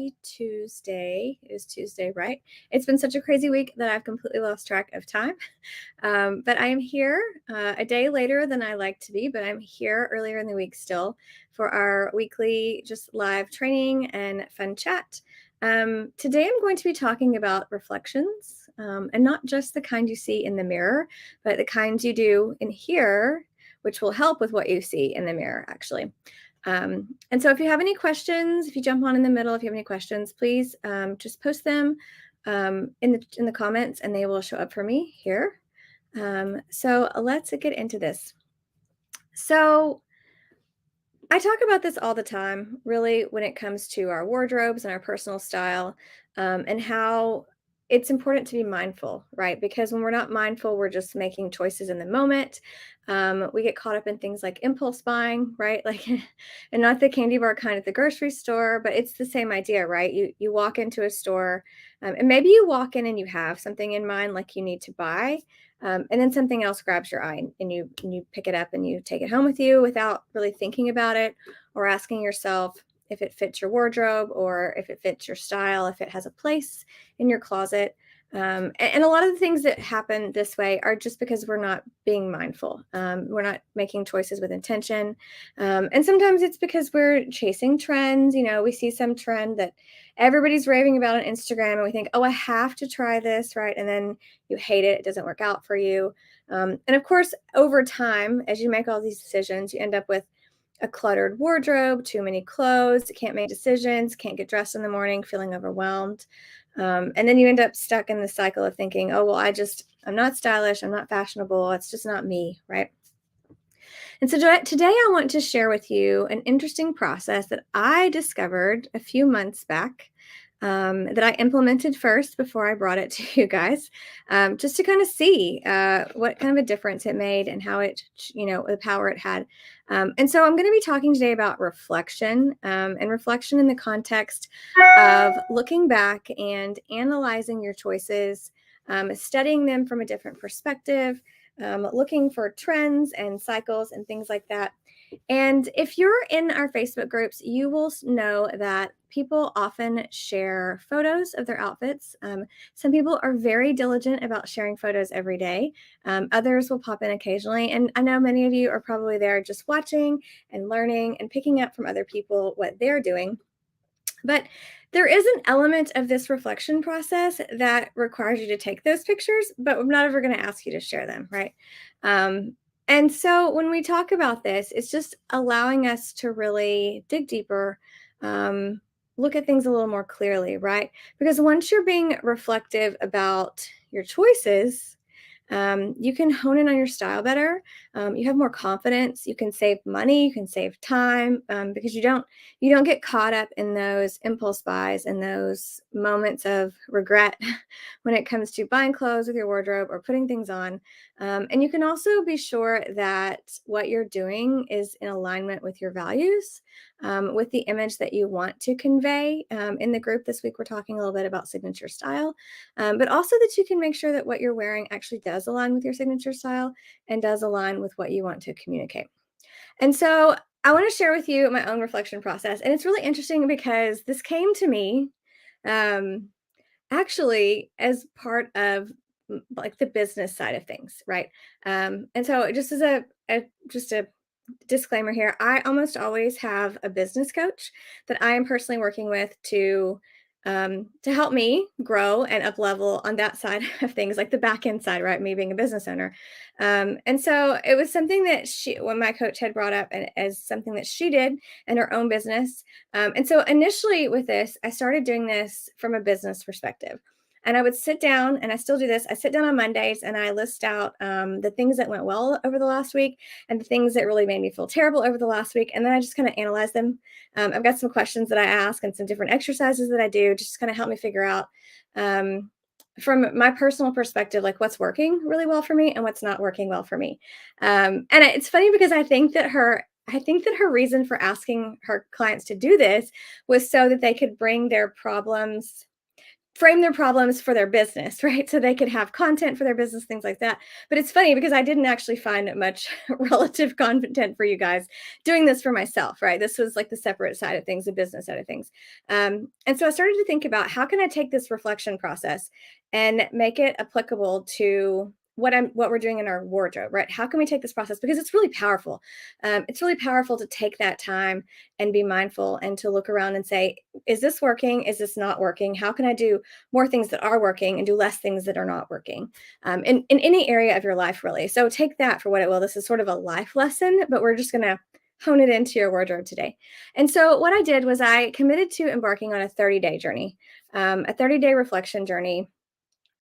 Happy Tuesday. It is Tuesday, right? It's been such a crazy week that I've completely lost track of time. But I am here a day later than I like to be, but I'm here earlier in the week still for our weekly just live training and fun chat. Today I'm going to be talking about reflections, and not just the kind you see in the mirror, but the kinds you do in here, which will help with what you see in the mirror, actually. And so if you have any questions, if you jump on in the middle, if you have any questions, please just post them in the comments and they will show up for me here. So let's get into this. So I talk about this all the time, really, when it comes to our wardrobes and our personal style, and how it's important to be mindful, right? Because when we're not mindful, we're just making choices in the moment. We get caught up in things like impulse buying, right? Like, and not the candy bar kind at the grocery store, but it's the same idea, right? You walk into a store, and maybe you walk in and you have something in mind, like you need to buy, and then something else grabs your eye and you pick it up and you take it home with you without really thinking about it or asking yourself if it fits your wardrobe or if it fits your style, if it has a place in your closet. And a lot of the things that happen this way are just because we're not being mindful. We're not making choices with intention. And sometimes it's because we're chasing trends. You know, we see some trend that everybody's raving about on Instagram and we think, oh, I have to try this, right? And then you hate it. It doesn't work out for you. And of course, over time, as you make all these decisions, you end up with a cluttered wardrobe, too many clothes, can't make decisions, can't get dressed in the morning, feeling overwhelmed. And then you end up stuck in the cycle of thinking, oh, well, I'm not stylish, I'm not fashionable, it's just not me, right? And so today I want to share with you an interesting process that I discovered a few months back, that I implemented first before I brought it to you guys, just to kind of see what kind of a difference it made and how the power it had. And so I'm going to be talking today about reflection, and reflection in the context of looking back and analyzing your choices, studying them from a different perspective, looking for trends and cycles and things like that. And if you're in our Facebook groups, you will know that people often share photos of their outfits. Some people are very diligent about sharing photos every day. Others will pop in occasionally. And I know many of you are probably there just watching and learning and picking up from other people what they're doing. But there is an element of this reflection process that requires you to take those pictures, but I'm not ever going to ask you to share them, right? And so when we talk about this, it's just allowing us to really dig deeper, look at things a little more clearly, right? Because once you're being reflective about your choices, you can hone in on your style better. You have more confidence. You can save money. You can save time, because you don't get caught up in those impulse buys and those moments of regret when it comes to buying clothes with your wardrobe or putting things on. And you can also be sure that what you're doing is in alignment with your values, with the image that you want to convey. In the group this week, we're talking a little bit about signature style, but also that you can make sure that what you're wearing actually does align with your signature style and does align with what you want to communicate. And so I want to share with you my own reflection process. And it's really interesting because this came to me, um, actually as part of like the business side of things, right? And so just as just a disclaimer here, I almost always have a business coach that I am personally working with to help me grow and up level on that side of things, like the back end side, right? Me being a business owner. And so it was something that when my coach had brought up and as something that she did in her own business. And so initially with this, I started doing this from a business perspective. And I would sit down, and I still do this. I sit down on Mondays and I list out the things that went well over the last week and the things that really made me feel terrible over the last week. And then I just kind of analyze them. I've got some questions that I ask and some different exercises that I do just to kind of help me figure out, from my personal perspective, like what's working really well for me and what's not working well for me. And it's funny because I think that her reason for asking her clients to do this was so that they could bring their problems frame their problems for their business, right? So they could have content for their business, things like that. But it's funny because I didn't actually find much relative content for you guys doing this for myself, right? This was like the separate side of things, the business side of things. And so I started to think about how can I take this reflection process and make it applicable to what we're doing in our wardrobe, right? How can we take this process because it's really powerful. It's really powerful to take that time and be mindful and to look around and say, is this working? Is this not working? How can I do more things that are working and do less things that are not working in any area of your life, really. So take that for what it will. This is sort of a life lesson, but we're just going to hone it into your wardrobe today. And so what I did was I committed to embarking on a 30-day journey, a 30-day reflection journey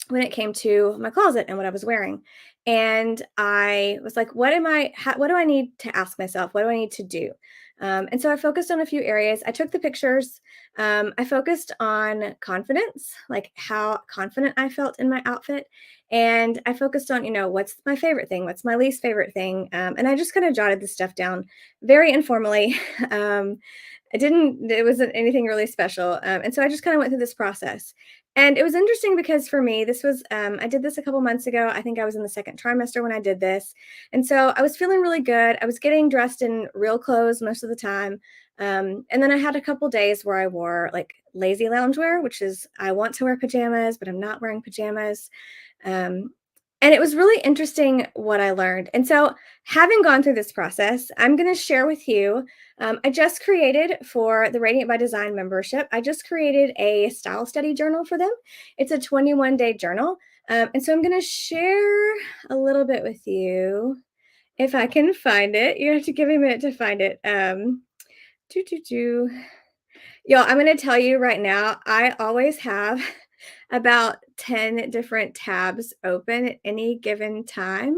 when it came to my closet and what I was wearing. And I was like, what do I need to ask myself? What do I need to do? And so I focused on a few areas. I took the pictures. I focused on confidence, like how confident I felt in my outfit. And I focused on, what's my favorite thing? What's my least favorite thing? And I just kind of jotted this stuff down very informally. um, it wasn't anything really special. And so I just kind of went through this process. And it was interesting because for me, I did this a couple months ago. I think I was in the second trimester when I did this. And so I was feeling really good. I was getting dressed in real clothes most of the time. And then I had a couple days where I wore like lazy loungewear, which is I want to wear pajamas, but I'm not wearing pajamas. Um, and it was really interesting what I learned. And so, having gone through this process, I'm going to share with you. I just created for the Radiant by Design membership, I just created a style study journal for them. It's a 21-day journal. And so, I'm going to share a little bit with you if I can find it. You have to give me a minute to find it. Do, do, do. Y'all, I'm gonna tell you right now, I always have about 10 different tabs open at any given time,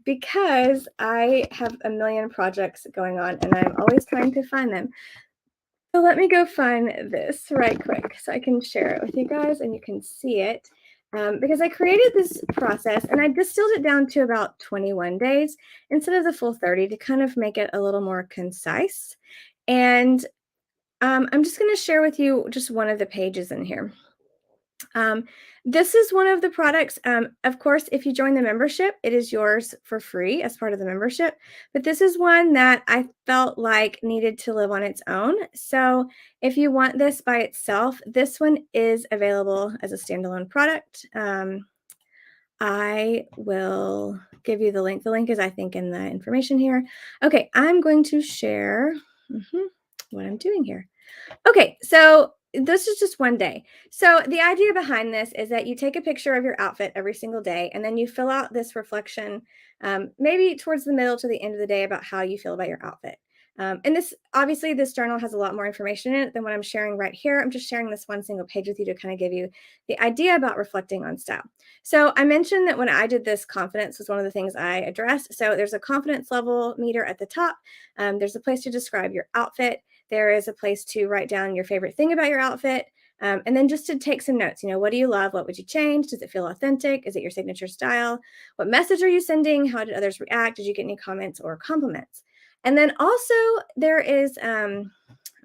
because I have a million projects going on and I'm always trying to find them. So let me go find this right quick so I can share it with you guys and you can see it. Because I created this process and I distilled it down to about 21 days instead of the full 30 to kind of make it a little more concise. And I'm just going to share with you just one of the pages in here. Um, this is one of the products. Of course, if you join the membership, it is yours for free as part of the membership. But this is one that I felt like needed to live on its own. So if you want this by itself, this one is available as a standalone product. I will give you the link. The link is, I think, in the information here. Okay, I'm going to share what I'm doing here. Okay, so this is just one day. So the idea behind this is that you take a picture of your outfit every single day, and then you fill out this reflection, maybe towards the middle to the end of the day about how you feel about your outfit. And this journal has a lot more information in it than what I'm sharing right here. I'm just sharing this one single page with you to kind of give you the idea about reflecting on style. So I mentioned that when I did this, confidence was one of the things I addressed. So there's a confidence level meter at the top. There's a place to describe your outfit. There is a place to write down your favorite thing about your outfit. And then just to take some notes, what do you love? What would you change? Does it feel authentic? Is it your signature style? What message are you sending? How did others react? Did you get any comments or compliments? And then also there is, I'm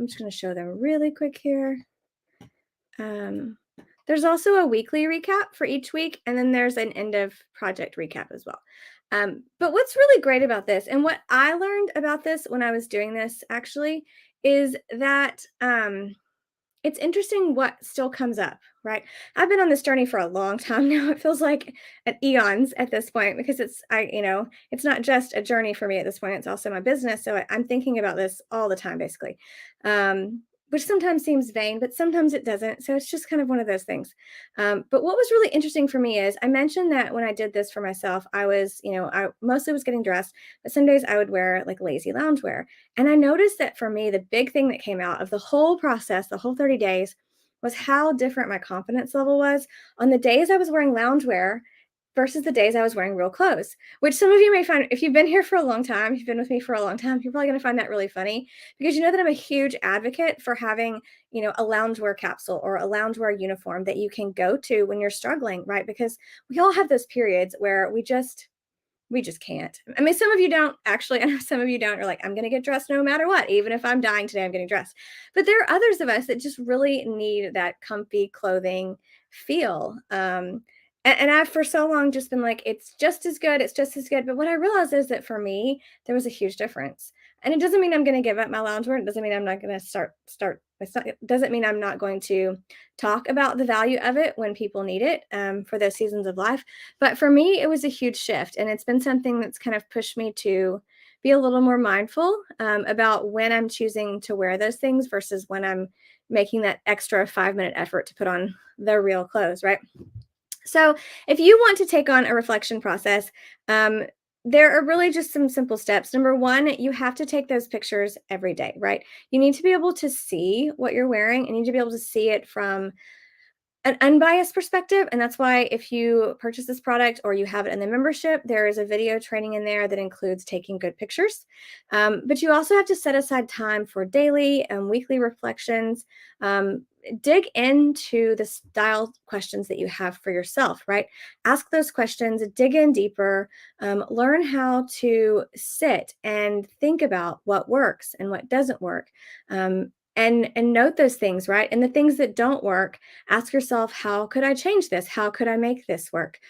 just going to show them really quick here. There's also a weekly recap for each week, and then there's an end of project recap as well. But what's really great about this, and what I learned about this when I was doing this actually, is that it's interesting what still comes up, right? I've been on this journey for a long time now. It feels like an eons at this point because it's not just a journey for me at this point. It's also my business. So I'm thinking about this all the time, basically. Which sometimes seems vain, but sometimes it doesn't. So it's just kind of one of those things. But what was really interesting for me is I mentioned that when I did this for myself, I mostly was getting dressed, but some days I would wear like lazy loungewear. And I noticed that for me, the big thing that came out of the whole process, the whole 30 days, was how different my confidence level was on the days I was wearing loungewear versus the days I was wearing real clothes, which some of you may find, if you've been here for a long time, if you've been with me for a long time, you're probably going to find that really funny because you know that I'm a huge advocate for having, a loungewear capsule or a loungewear uniform that you can go to when you're struggling, right? Because we all have those periods where we just We just can't. I mean, some of you don't actually. I know some of you don't are like, I'm going to get dressed no matter what. Even if I'm dying today, I'm getting dressed. But there are others of us that just really need that comfy clothing feel. And I've for so long just been like, it's just as good. It's just as good. But what I realized is that for me, there was a huge difference. And it doesn't mean I'm going to give up my loungewear. It doesn't mean I'm not going to start. It doesn't mean I'm not going to talk about the value of it when people need it for those seasons of life. But for me, it was a huge shift, and it's been something that's kind of pushed me to be a little more mindful about when I'm choosing to wear those things versus when I'm making that extra 5-minute effort to put on the real clothes, right? So, if you want to take on a reflection process, um, there are really just some simple steps. Number one, you have to take those pictures every day, right? You need to be able to see what you're wearing, and you need to be able to see it from an unbiased perspective. And that's why if you purchase this product or you have it in the membership, there is a video training in there that includes taking good pictures. But you also have to set aside time for daily and weekly reflections. Dig into the style questions that you have for yourself, right? Ask those questions, dig in deeper, learn how to sit and think about what works and what doesn't work. And note those things, right? And the things that don't work, ask yourself, how could I change this? How could I make this work?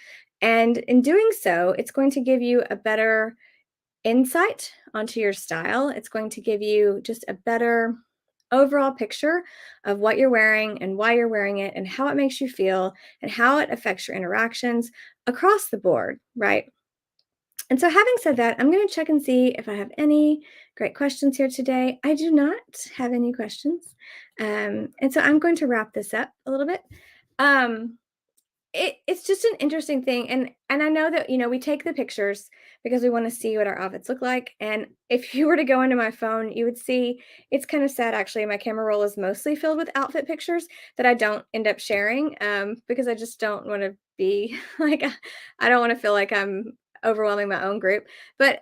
And in doing so, it's going to give you a better insight onto your style. It's going to give you just a better overall picture of what you're wearing and why you're wearing it and how it makes you feel and how it affects your interactions across the board, right? And so, having said that, I'm going to check and see if I have any great questions here today. I do not have any questions. And so, I'm going to wrap this up a little bit. Um, it's just an interesting thing, and I know that, we take the pictures because we wanna see what our outfits look like, and if you were to go into my phone, you would see it's kind of sad, actually. My camera roll is mostly filled with outfit pictures that I don't end up sharing, because I just don't wanna be like, I don't wanna feel like I'm overwhelming my own group, but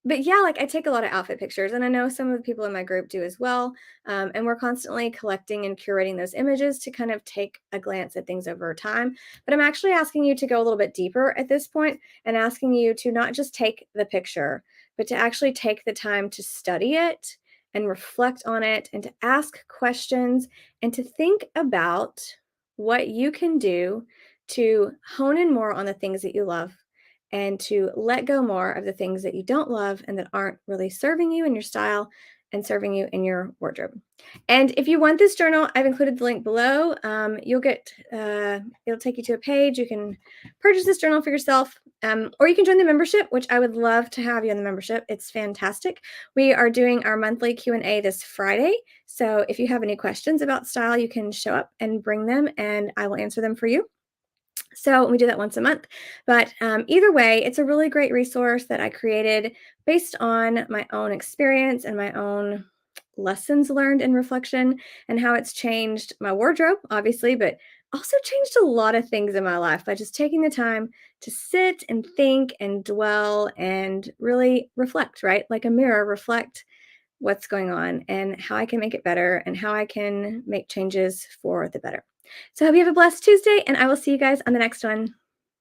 yeah, like, I take a lot of outfit pictures, and I know some of the people in my group do as well. And we're constantly collecting and curating those images to kind of take a glance at things over time. But I'm actually asking you to go a little bit deeper at this point and asking you to not just take the picture, but to actually take the time to study it and reflect on it and to ask questions and to think about what you can do to hone in more on the things that you love and to let go more of the things that you don't love and that aren't really serving you in your style and serving you in your wardrobe. And if you want this journal, I've included the link below. It'll take you to a page. You can purchase this journal for yourself, or you can join the membership, which I would love to have you in the membership. It's fantastic. We are doing our monthly Q&A this Friday. So if you have any questions about style, you can show up and bring them, and I will answer them for you. So we do that once a month. But either way, it's a really great resource that I created based on my own experience and my own lessons learned in reflection and how it's changed my wardrobe, obviously, but also changed a lot of things in my life by just taking the time to sit and think and dwell and really reflect, right? Like a mirror, reflect what's going on and how I can make it better and how I can make changes for the better. So I hope you have a blessed Tuesday, and I will see you guys on the next one.